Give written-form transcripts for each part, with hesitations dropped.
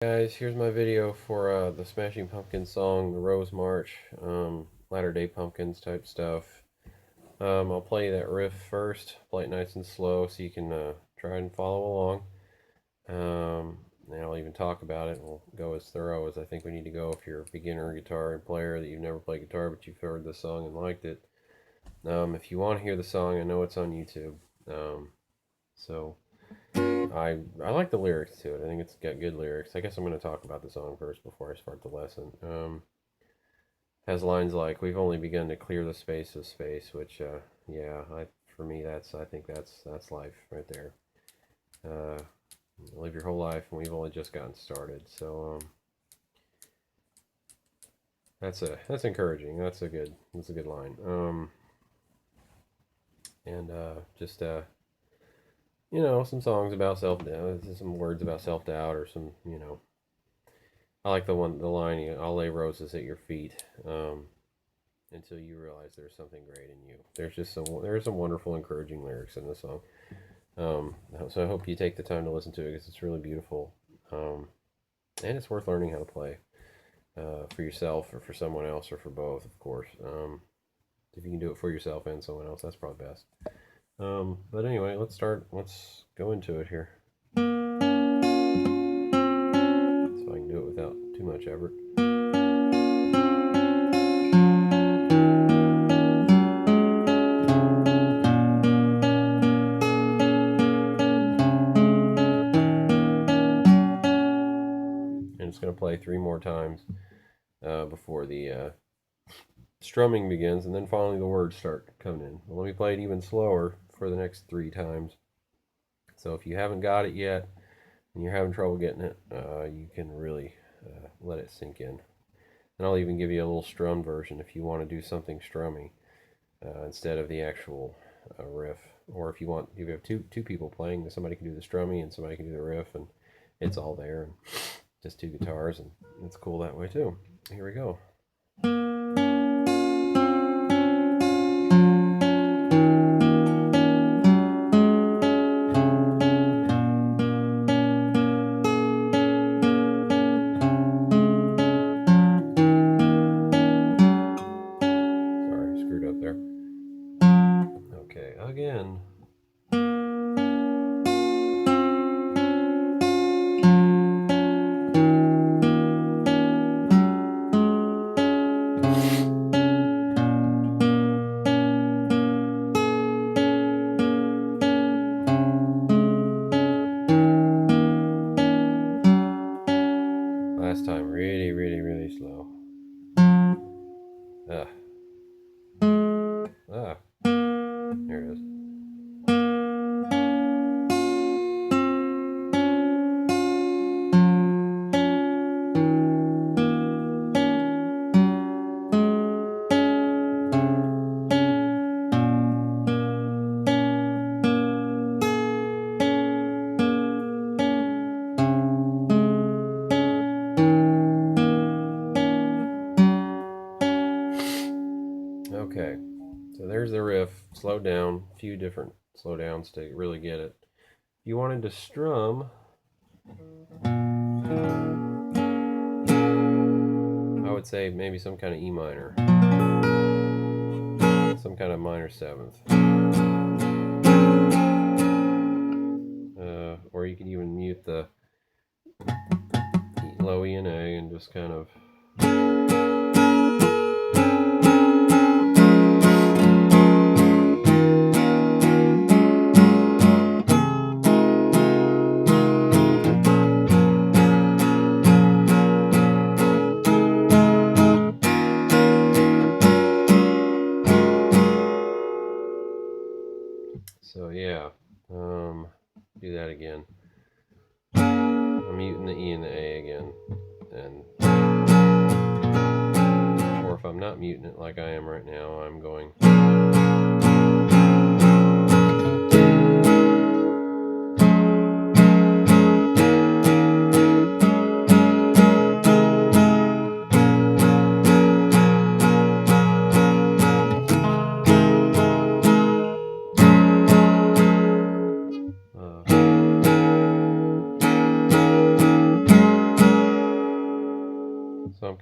Guys, here's my video for the Smashing Pumpkins song, The Rose March, Latter Day Pumpkins type stuff. I'll play that riff first, play it nice and slow so you can try and follow along. And I'll even talk about it. We'll go as thorough as I think we need to go if you're a beginner guitar player that you've never played guitar but you've heard the song and liked it. If you want to hear the song, I know it's on YouTube. So I like the lyrics to it. I think it's got good lyrics. I guess I'm going to talk about the song first before I start the lesson. Has lines like "We've only begun to clear the space of space," which, yeah, for me I think that's life right there. Live your whole life, and we've only just gotten started. So that's encouraging. That's a good line. And just some songs about self-doubt, some words about self-doubt, or some, I like the line, "I'll lay roses at your feet, until you realize there's something great in you." There's some wonderful, encouraging lyrics in the song. So I hope you take the time to listen to it because it's really beautiful, and it's worth learning how to play, for yourself or for someone else or for both, of course. If you can do it for yourself and someone else, that's probably best. But anyway, let's go into it here. So I can do it without too much effort. And it's going to play 3 more times before the strumming begins, and then finally the words start coming in. Well, let me play it even slower for the next 3 times. So if you haven't got it yet and you're having trouble getting it, you can really let it sink in. And I'll even give you a little strum version if you want to do something strummy instead of the actual riff. Or if you have two people playing, somebody can do the strumming and somebody can do the riff, and it's all there, and just 2 guitars, and it's cool that way too. Here we go. Screwed up there. Okay, again. Last time, really, really, really slow. There it is. Okay, so there's the riff, slowed down, a few different slowdowns to really get it. If you wanted to strum, I would say maybe some kind of E minor, some kind of minor 7th. Or you could even mute the low E and A and just kind of so yeah, do that again. I'm muting the E and the A again, or if I'm not muting it like I am right now, I'm going.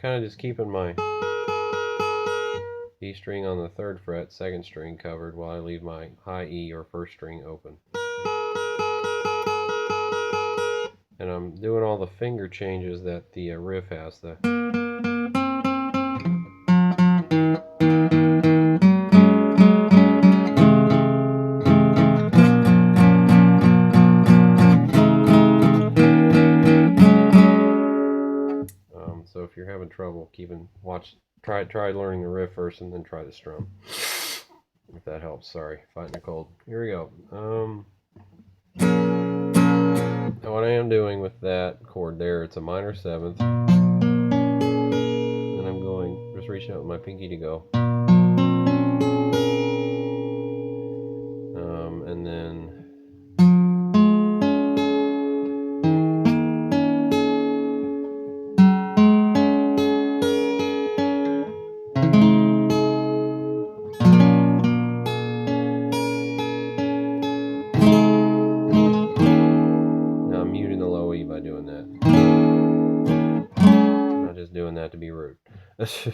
kind of just keeping my E string on the 3rd fret, 2nd string covered, while I leave my high E or 1st string open. And I'm doing all the finger changes that the riff has. So if you're having trouble try learning the riff first and then try the strum. If that helps. Sorry, fighting a cold. Here we go. Now what I am doing with that chord there, it's a minor 7th. And I'm just reaching out with my pinky to go. And then I'm muting the low E by doing that. I'm not just doing that to be rude. This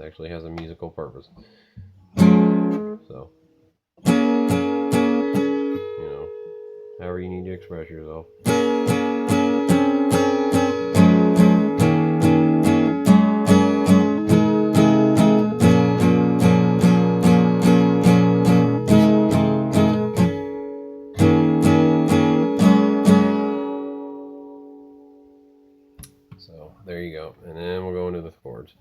actually has a musical purpose. So, however you need to express yourself. So there you go, and then we'll go into the chords.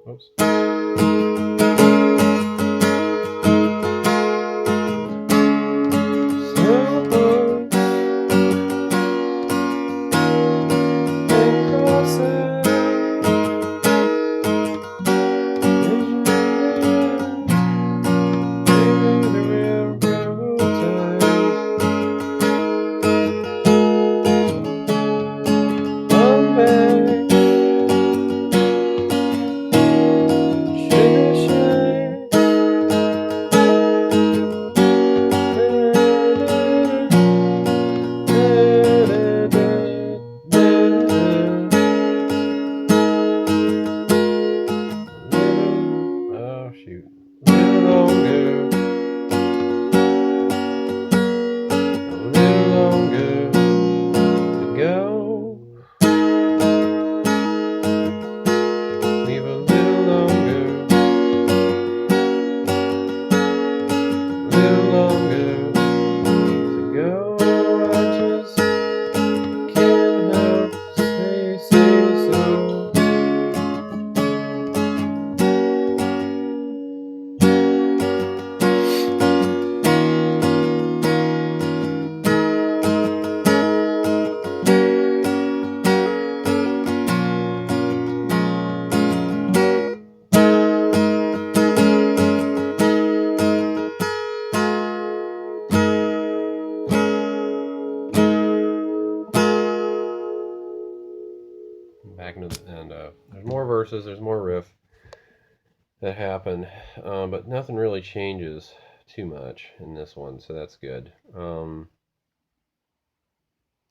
Oops. Back into and there's more verses, there's more riff that happen, but nothing really changes too much in this one, so that's good.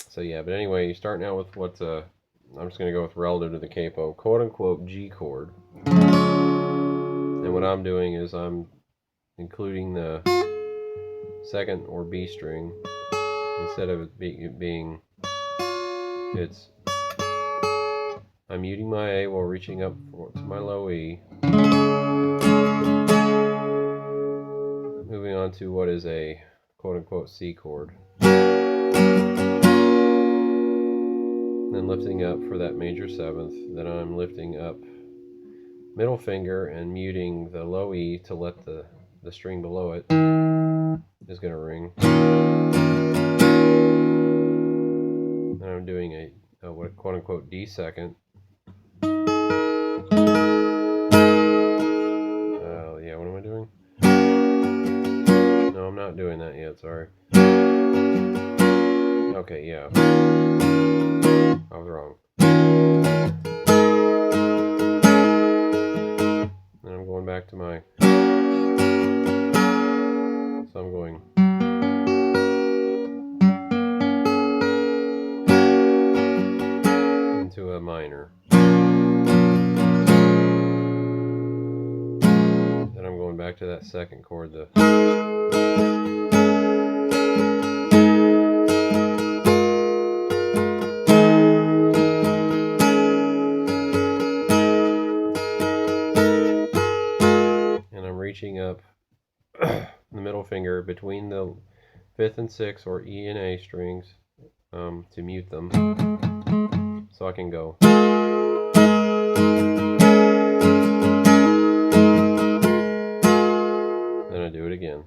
So yeah, but anyway, you're starting out with what's I'm just going to go with relative to the capo, quote-unquote G chord. And what I'm doing is I'm including the 2nd or B string instead of it being I'm muting my A while reaching up to my low E. Moving on to what is a quote-unquote C chord. Then lifting up for that major 7th. Then I'm lifting up middle finger and muting the low E to let the string below it is going to ring. And I'm doing a quote-unquote D 2nd. Yeah, what am I doing? No, I'm not doing that yet, sorry. Okay, yeah. I was wrong. back to my, so I'm going into a minor. Then I'm going back to that second chord, the reaching up the middle finger between the 5th and 6th or E and A strings to mute them, so I can go. Then I do it again.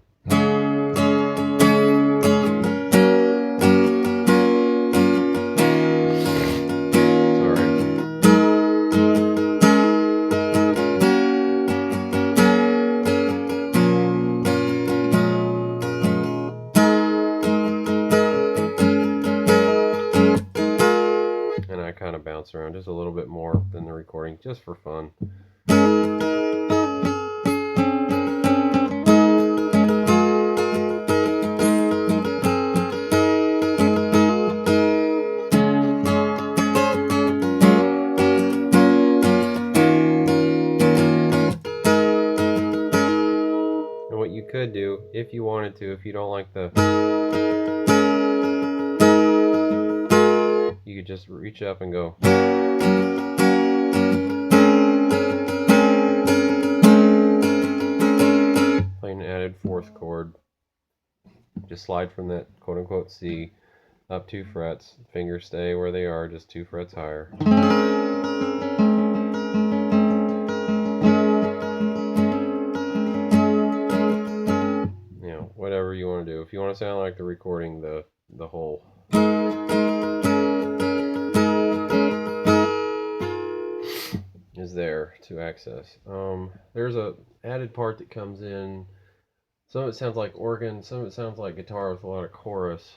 And I kind of bounce around just a little bit more than the recording, just for fun. And what you could do, if you wanted to, if you don't like the, you could just reach up and go. Play an added 4th chord. Just slide from that quote-unquote C up 2 frets. Fingers stay where they are, just 2 frets higher. You know, whatever you want to do. If you want to sound like the recording, the whole is there to access. There's a added part that comes in. Some of it sounds like organ, some of it sounds like guitar with a lot of chorus.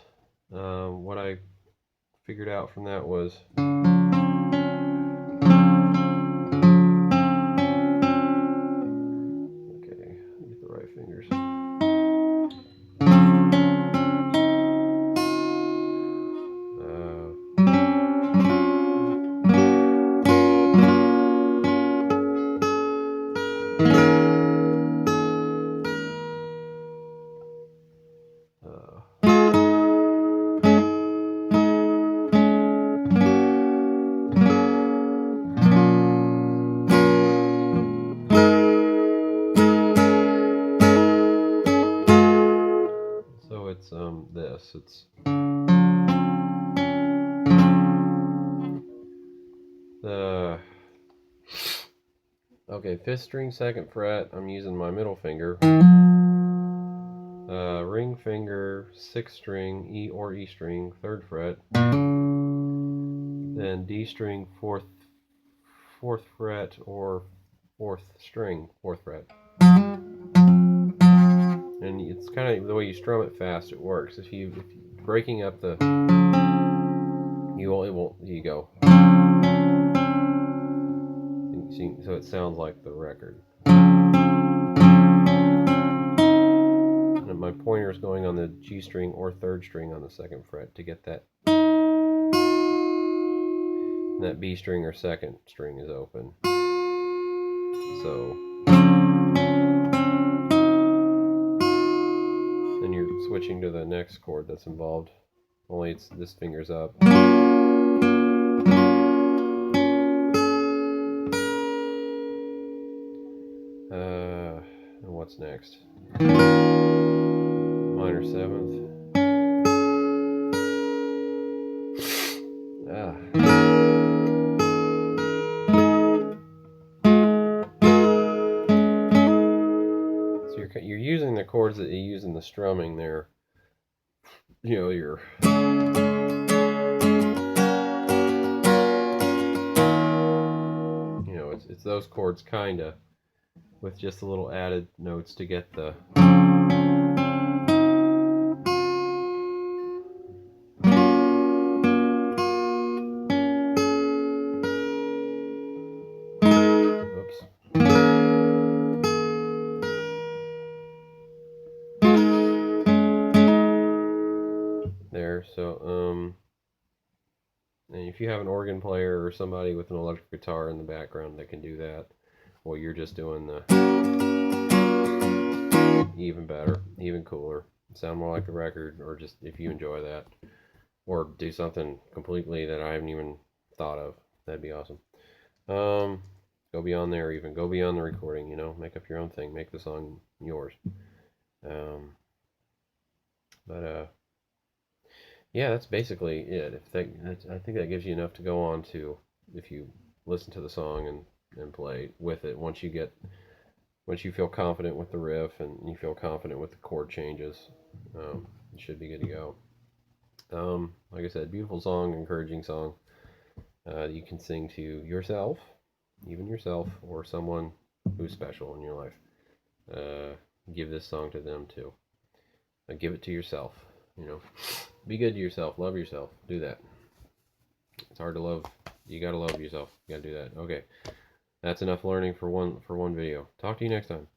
What I figured out from that was okay, get the right fingers. So it's this. It's the okay, 5th string, 2nd fret. I'm using my middle finger. Ring finger, 6th string, E or E string, 3rd fret. Then D string, 4th fret or 4th string, 4th fret. And it's kind of the way you strum it fast, it works. If you breaking up the, you go. So it sounds like the record. And my pointer is going on the G string or 3rd string on the 2nd fret to get that. And that B string or 2nd string is open. So then you're switching to the next chord that's involved. Only it's this finger's up. And what's next? Minor 7th. So you're using the chords that you use in the strumming there. You know, it's those chords kinda, with just a little added notes to get the oops. there. So, and if you have an organ player or somebody with an electric guitar in the background that can do that, well, you're just doing the even better, even cooler. Sound more like the record, or just if you enjoy that, or do something completely that I haven't even thought of, that'd be awesome. Um, go beyond there, even go beyond the recording. You know, make up your own thing, make the song yours. Um, but yeah, that's basically it. I think that gives you enough to go on to if you listen to the song and play with it. Once you feel confident with the riff and you feel confident with the chord changes, you should be good to go. Like I said, beautiful song, encouraging song. You can sing to yourself, even yourself, or someone who's special in your life. Give this song to them too. Give it to yourself. You know, be good to yourself. Love yourself. Do that. It's hard to love. You gotta love yourself. You gotta do that. Okay, that's enough learning for one video. Talk to you next time.